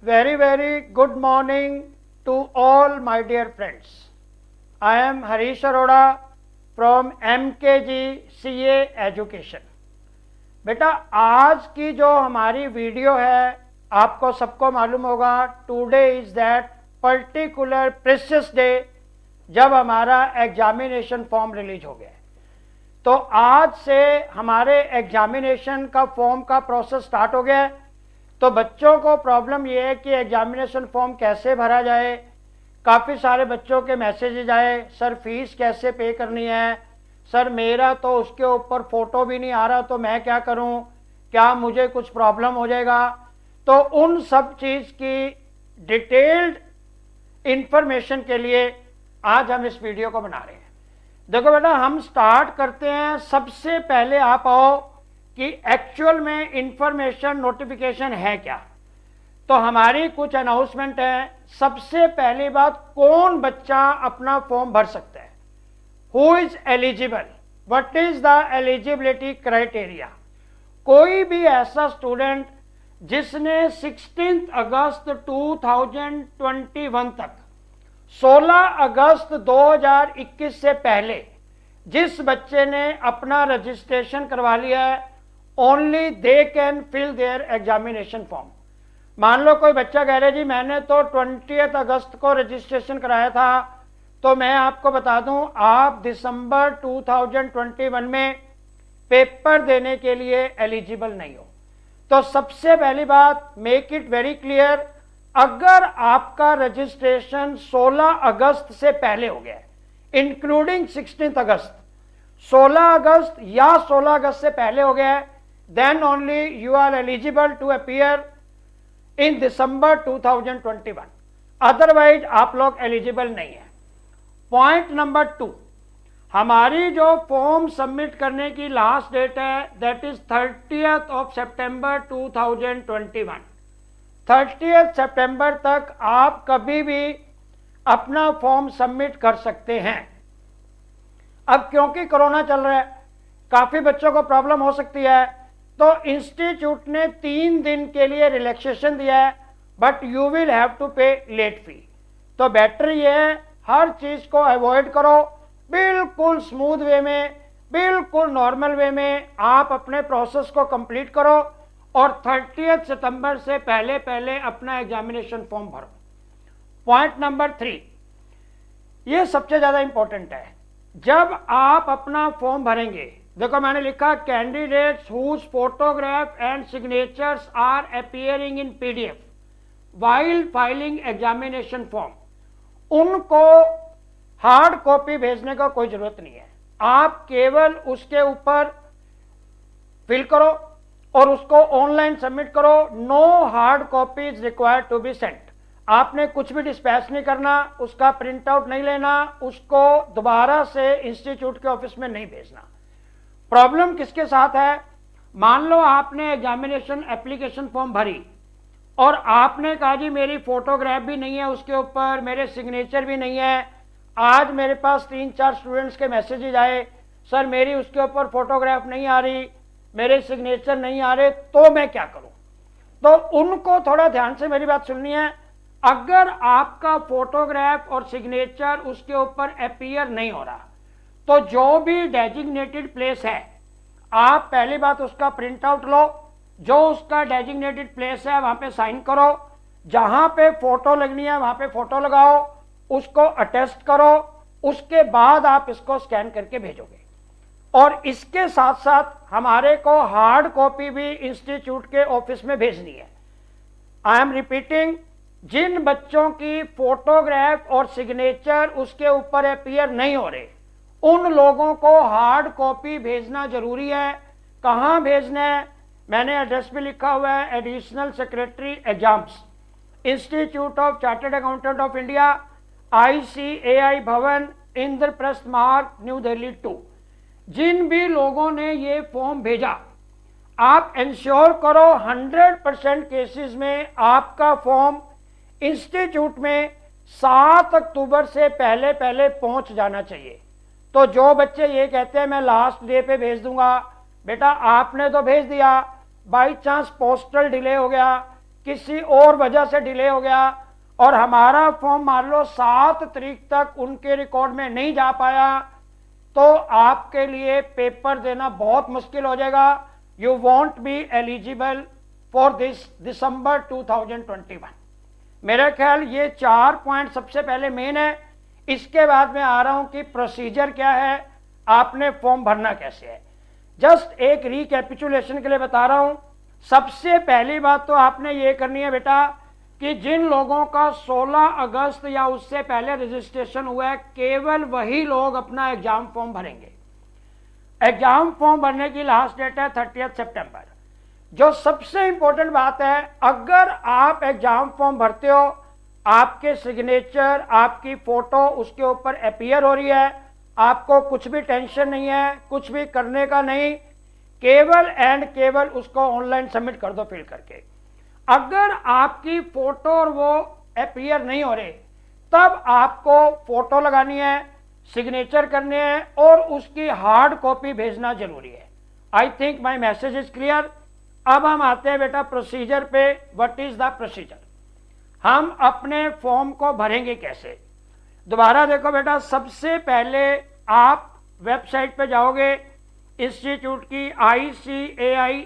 very good morning to all my dear friends. I am Harish Arora from MKG CA Education. बेटा आज की जो हमारी video है आपको सबको मालूम होगा, today is that particular precious day जब हमारा एग्जामिनेशन फॉर्म रिलीज हो गया। तो आज से हमारे एग्जामिनेशन का फॉर्म का प्रोसेस स्टार्ट हो गया है। तो बच्चों को प्रॉब्लम ये है कि एग्जामिनेशन फॉर्म कैसे भरा जाए। काफ़ी सारे बच्चों के मैसेजेज आए, सर फीस कैसे पे करनी है, सर मेरा तो उसके ऊपर फ़ोटो भी नहीं आ रहा, तो मैं क्या करूं, क्या मुझे कुछ प्रॉब्लम हो जाएगा। तो उन सब चीज़ की डिटेल्ड इंफॉर्मेशन के लिए आज हम इस वीडियो को बना रहे हैं। देखो बेटा, हम स्टार्ट करते हैं। सबसे पहले आप आओ कि एक्चुअल में इंफॉर्मेशन नोटिफिकेशन है क्या। तो हमारी कुछ अनाउंसमेंट है। सबसे पहली बात, कौन बच्चा अपना फॉर्म भर सकता है, who is eligible, what is the eligibility criteria. कोई भी ऐसा स्टूडेंट जिसने 16 अगस्त 2021 तक 16 अगस्त 2021 से पहले जिस बच्चे ने अपना रजिस्ट्रेशन करवा लिया है, only they can fill their examination form. मान लो कोई बच्चा कह रहे जी मैंने तो 20 अगस्त को रजिस्ट्रेशन कराया था, तो मैं आपको बता दूं आप दिसंबर 2021 में पेपर देने के लिए एलिजिबल नहीं हो। तो सबसे पहली बात, मेक इट वेरी क्लियर, अगर आपका रजिस्ट्रेशन 16 अगस्त से पहले हो गया, इंक्लूडिंग 16 अगस्त, 16 अगस्त या 16 अगस्त से पहले हो गया है, then only you are eligible to appear in December 2021, otherwise आप लोग एलिजिबल नहीं है। पॉइंट नंबर 2, हमारी जो फॉर्म सबमिट करने की लास्ट डेट है that is 30th of September 2021। 30th सितंबर तक आप कभी भी अपना फॉर्म सबमिट कर सकते हैं। अब क्योंकि कोरोना चल रहा है, काफ़ी बच्चों को प्रॉब्लम हो सकती है, तो इंस्टीट्यूट ने 3 दिन के लिए रिलैक्सेशन दिया है, but you will have to pay late fee. तो बेटर ये है, हर चीज़ को अवॉइड करो, बिल्कुल स्मूथ वे में, बिल्कुल नॉर्मल वे में आप अपने प्रोसेस को कंप्लीट करो और 30 सितंबर से पहले पहले अपना एग्जामिनेशन फॉर्म भरो। पॉइंट नंबर 3, ये सबसे ज़्यादा इंपॉर्टेंट है। जब आप अपना फॉर्म भरेंगे, देखो मैंने लिखा candidates whose photograph and signatures are appearing in PDF while filling examination form, उनको हार्ड कॉपी भेजने का कोई जरूरत नहीं है। आप केवल उसके ऊपर फिल करो और उसको ऑनलाइन सबमिट करो। No hard copy is required to be sent. आपने कुछ भी डिस्पैच नहीं करना, उसका प्रिंट आउट नहीं लेना, उसको दोबारा से इंस्टीट्यूट के ऑफिस में नहीं भेजना। प्रॉब्लम किसके साथ है, मान लो आपने एग्जामिनेशन एप्लीकेशन फॉर्म भरी और आपने कहा जी मेरी फोटोग्राफ भी नहीं है उसके ऊपर, मेरे सिग्नेचर भी नहीं है। आज मेरे पास 3-4 स्टूडेंट्स के मैसेजेज आए, सर मेरी उसके ऊपर फोटोग्राफ नहीं आ रही, मेरे सिग्नेचर नहीं आ रहे, तो मैं क्या करूं। तो उनको थोड़ा ध्यान से मेरी बात सुननी है। अगर आपका फोटोग्राफ और सिग्नेचर उसके ऊपर अपीयर नहीं हो रहा, तो जो भी डेजिग्नेटेड प्लेस है, आप पहली बात उसका प्रिंट आउट लो, जो उसका डेजिग्नेटेड प्लेस है वहां पे साइन करो, जहां पे फोटो लगनी है वहां पे फोटो लगाओ, उसको अटेस्ट करो, उसके बाद आप इसको स्कैन करके भेजोगे। और इसके साथ साथ हमारे को हार्ड कॉपी भी इंस्टीट्यूट के ऑफिस में भेजनी है। आई एम रिपीटिंग, जिन बच्चों की फोटोग्राफ और सिग्नेचर उसके ऊपर अपीयर नहीं हो रहे, उन लोगों को हार्ड कॉपी भेजना जरूरी है। कहाँ भेजना है, मैंने एड्रेस भी लिखा हुआ है, additional secretary exams, institute of chartered accountant of India, ICAI भवन, इंद्रप्रस्थ मार्ग, न्यू दिल्ली 2। जिन भी लोगों ने ये फॉर्म भेजा, आप इंश्योर करो 100% केसेस में आपका फॉर्म इंस्टीट्यूट में 7 अक्टूबर से पहले पहले पहुंच जाना चाहिए। तो जो बच्चे ये कहते हैं मैं लास्ट डे पे भेज दूंगा, बेटा आपने तो भेज दिया, बाई चांस पोस्टल डिले हो गया किसी और वजह से डिले हो गया और हमारा फॉर्म मान लो 7 तारीख तक उनके रिकॉर्ड में नहीं जा पाया, तो आपके लिए पेपर देना बहुत मुश्किल हो जाएगा। You won't be eligible for this December 2021। मेरा ख्याल ये 4 पॉइंट सबसे पहले मेन है। इसके बाद मैं आ रहा हूं कि प्रोसीजर क्या है, आपने फॉर्म भरना कैसे है। जस्ट एक रिकैपिचुलेशन के लिए बता रहा हूं। सबसे पहली बात तो आपने ये करनी है बेटा कि जिन लोगों का 16 अगस्त या उससे पहले रजिस्ट्रेशन हुआ है, केवल वही लोग अपना एग्जाम फॉर्म भरेंगे। एग्जाम फॉर्म भरने की लास्ट डेट है 30 सितंबर। जो सबसे इंपॉर्टेंट बात है, अगर आप एग्जाम फॉर्म भरते हो, आपके सिग्नेचर, आपकी फोटो उसके ऊपर अपीयर हो रही है, आपको कुछ भी टेंशन नहीं है, कुछ भी करने का नहीं, केवल एंड केवल उसको ऑनलाइन सबमिट कर दो फिल करके। अगर आपकी फोटो और वो अपीयर नहीं हो रहे, तब आपको फोटो लगानी है, सिग्नेचर करने हैं और उसकी हार्ड कॉपी भेजना जरूरी है। I think my message is clear. अब हम आते हैं बेटा प्रोसीजर पे। व्हाट इज द प्रोसीजर, हम अपने फॉर्म को भरेंगे कैसे। दोबारा देखो बेटा, सबसे पहले आप वेबसाइट पे जाओगे इंस्टीट्यूट की, ICAI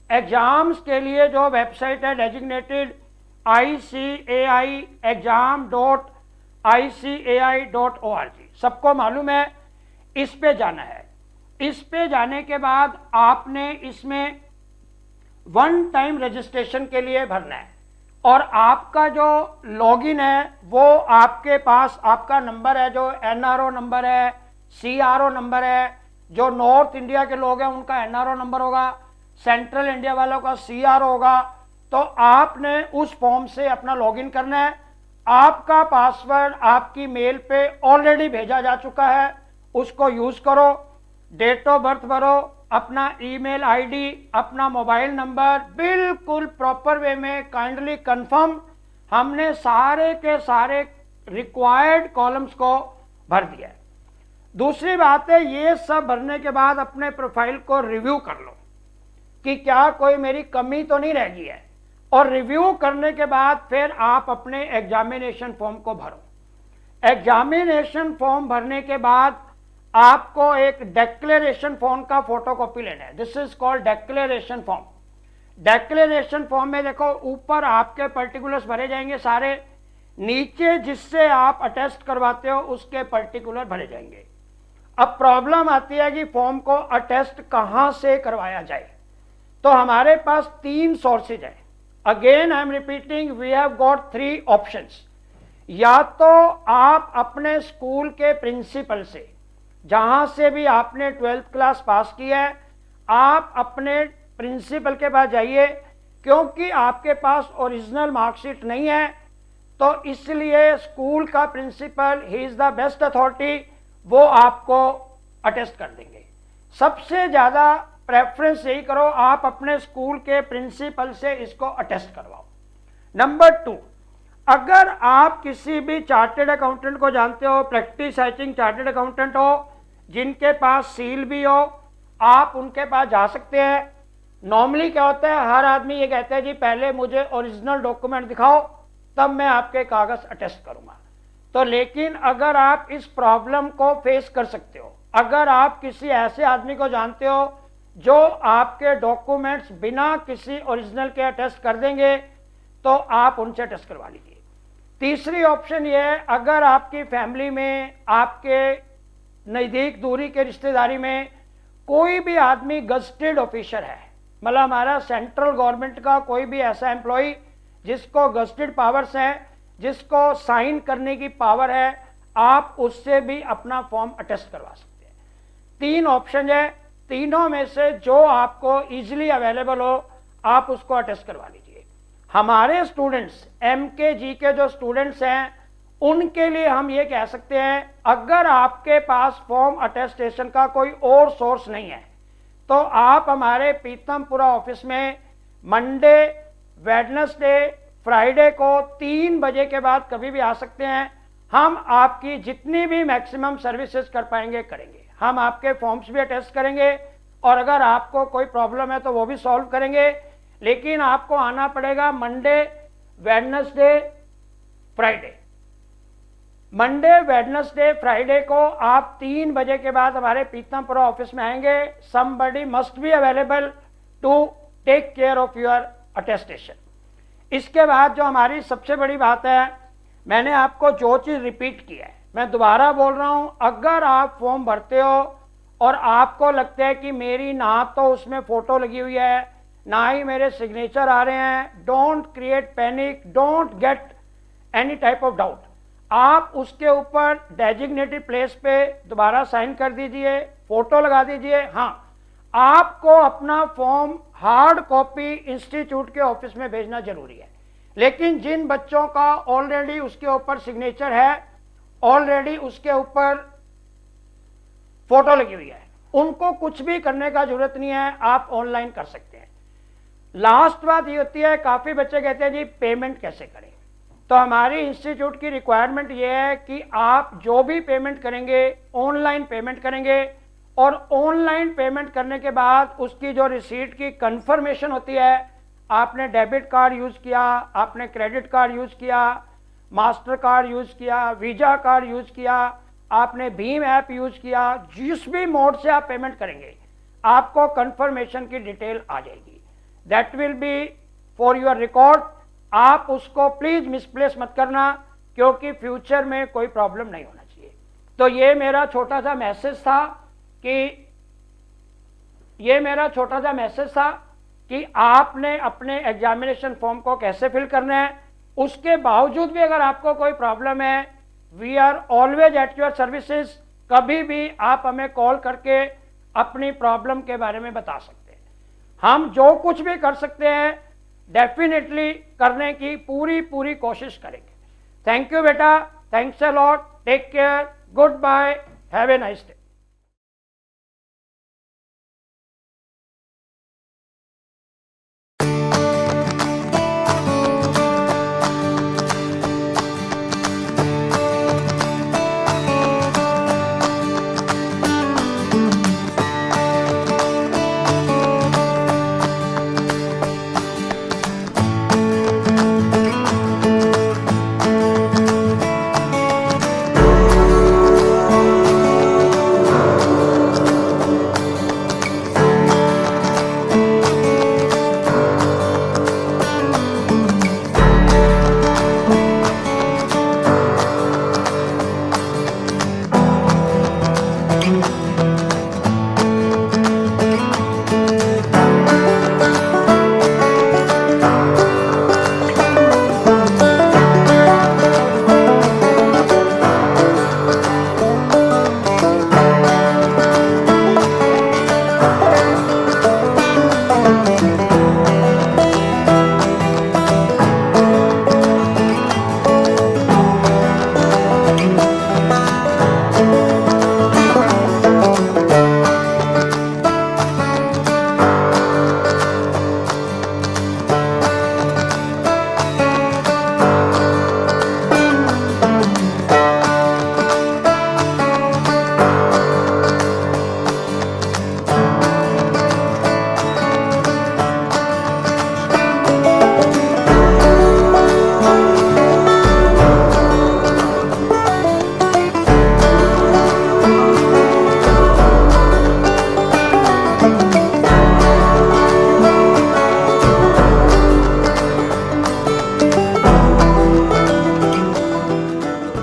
एग्जाम्स के लिए जो वेबसाइट है डेजिग्नेटेड ICAI.exam.icai.org, सबको मालूम है। इस पे जाना है। इस पे जाने के बाद आपने इसमें 1 टाइम रजिस्ट्रेशन के लिए भरना है और आपका जो लॉगिन है वो आपके पास आपका नंबर है, जो NRO नंबर है, CRO नंबर है। जो नॉर्थ इंडिया के लोग हैं उनका NRO नंबर होगा, सेंट्रल इंडिया वालों का CRO होगा। तो आपने उस फॉर्म से अपना लॉगिन करना है। आपका पासवर्ड आपकी मेल पे ऑलरेडी भेजा जा चुका है, उसको यूज करो। डेट ऑफ बर्थ भरो, अपना ईमेल आईडी, अपना मोबाइल नंबर, बिल्कुल प्रॉपर वे में काइंडली कंफर्म। हमने सारे के सारे रिक्वायर्ड कॉलम्स को भर दिया है। दूसरी बात है, ये सब भरने के बाद अपने प्रोफाइल को रिव्यू कर लो कि क्या कोई मेरी कमी तो नहीं रह गई है, और रिव्यू करने के बाद फिर आप अपने एग्जामिनेशन फॉर्म को भरो। एग्जामिनेशन फॉर्म भरने के बाद आपको एक डिक्लेरेशन फॉर्म का फोटोकॉपी लेना है। This is called declaration form. Declaration form में देखो ऊपर आपके पर्टिकुलर्स भरे जाएंगे सारे, नीचे जिससे आप अटेस्ट करवाते हो उसके पर्टिकुलर भरे जाएंगे। अब प्रॉब्लम आती है कि फॉर्म को अटेस्ट कहां से करवाया जाए। तो हमारे पास 3 सोर्सेज हैं। Again I am repeating, we have got 3 options. या तो आप अपने स्कूल के प्रिंसिपल से, जहां से भी आपने 12th क्लास पास की है, आप अपने प्रिंसिपल के पास जाइए, क्योंकि आपके पास ओरिजिनल मार्कशीट नहीं है, तो इसलिए स्कूल का principal, he is the best authority, वो आपको अटेस्ट कर देंगे। सबसे ज़्यादा प्रेफरेंस यही करो, आप अपने स्कूल के प्रिंसिपल से इसको अटेस्ट करवाओ। नंबर 2, अगर आप किसी भी चार्टेड अकाउंटेंट को जानते हो, प्रैक्टिस हैचिंग चार्टेड अकाउंटेंट हो, जिनके पास सील भी हो, आप उनके पास जा सकते हैं। नॉर्मली क्या होता है, हर आदमी ये कहता है जी पहले मुझे ओरिजिनल डॉक्यूमेंट दिखाओ, तब मैं आपके कागज अटेस्ट करूंगा। तो लेकिन अगर आप इस प्रॉब्लम को फेस कर सकते हो, अगर आप किसी ऐसे आदमी को जानते हो जो आपके डॉक्यूमेंट्स बिना किसी ओरिजिनल के अटेस्ट कर देंगे, तो आप उनसे अटेस्ट करवा लीजिए। तीसरी ऑप्शन ये है, अगर आपकी फैमिली में, आपके नज़दीक दूरी के रिश्तेदारी में कोई भी आदमी गजटेड ऑफिसर है, मतलब हमारा सेंट्रल गवर्नमेंट का कोई भी ऐसा एम्प्लॉय जिसको गजटेड पावर्स हैं, जिसको साइन करने की पावर है, आप उससे भी अपना फॉर्म अटेस्ट करवा सकते हैं। 3 ऑप्शन है, तीनों में से जो आपको इजीली अवेलेबल हो आप उसको अटेस्ट करवा लीजिए। हमारे स्टूडेंट्स, MKG के जो स्टूडेंट्स हैं, उनके लिए हम ये कह सकते हैं, अगर आपके पास फॉर्म अटेस्टेशन का कोई और सोर्स नहीं है, तो आप हमारे पीतमपुरा ऑफिस में मंडे, वेडनेसडे, फ्राइडे को 3 बजे के बाद कभी भी आ सकते हैं। हम आपकी जितनी भी मैक्सिमम सर्विसेज कर पाएंगे करेंगे। हम आपके फॉर्म्स भी अटेस्ट करेंगे और अगर आपको कोई प्रॉब्लम है तो वो भी सॉल्व करेंगे। लेकिन आपको आना पड़ेगा Monday, Wednesday, Friday. Monday, Wednesday, Friday को आप 3 बजे के बाद हमारे पीतमपुरा ऑफिस में आएंगे। Somebody must be available to take care of your attestation. इसके बाद जो हमारी सबसे बड़ी बात है, मैंने आपको जो चीज़ रिपीट की है मैं दोबारा बोल रहा हूं, अगर आप फॉर्म भरते हो और आपको लगता है कि मेरी ना तो उसमें फोटो लगी हुई है ना ही मेरे सिग्नेचर आ रहे हैं, don't create panic, don't get any type of doubt. आप उसके ऊपर डेजिग्नेटेड प्लेस पे दोबारा साइन कर दीजिए, फोटो लगा दीजिए। हाँ, आपको अपना फॉर्म हार्ड कॉपी इंस्टीट्यूट के ऑफिस में भेजना जरूरी है। लेकिन जिन बच्चों का ऑलरेडी उसके ऊपर सिग्नेचर है, ऑलरेडी उसके ऊपर फोटो लगी हुई है, उनको कुछ भी करने का जरूरत नहीं है, आप ऑनलाइन कर सकते हैं। लास्ट बात ये होती है, काफी बच्चे कहते हैं जी पेमेंट कैसे करें। तो हमारी इंस्टीट्यूट की रिक्वायरमेंट ये है कि आप जो भी पेमेंट करेंगे ऑनलाइन पेमेंट करेंगे, और ऑनलाइन पेमेंट करने के बाद उसकी जो रिसीट की कंफर्मेशन होती है, आपने डेबिट कार्ड यूज किया, आपने क्रेडिट कार्ड यूज किया, मास्टर कार्ड यूज किया, वीजा कार्ड यूज किया, आपने भीम ऐप यूज किया, जिस भी मोड से आप पेमेंट करेंगे आपको कंफर्मेशन की डिटेल आ जाएगी। That will be for your record. आप उसको प्लीज मिसप्लेस मत करना, क्योंकि फ्यूचर में कोई प्रॉब्लम नहीं होना चाहिए। तो ये मेरा छोटा सा मैसेज था कि आपने अपने एग्जामिनेशन फॉर्म को कैसे फिल करना है। उसके बावजूद भी अगर आपको कोई प्रॉब्लम है, we are always at your services. कभी भी आप हमें कॉल करके अपनी प्रॉब्लम के बारे में बता सकते हैं। हम जो कुछ भी कर सकते हैं डेफिनेटली करने की पूरी कोशिश करेंगे। थैंक यू बेटा, thanks a lot, take care, good bye, have a nice day.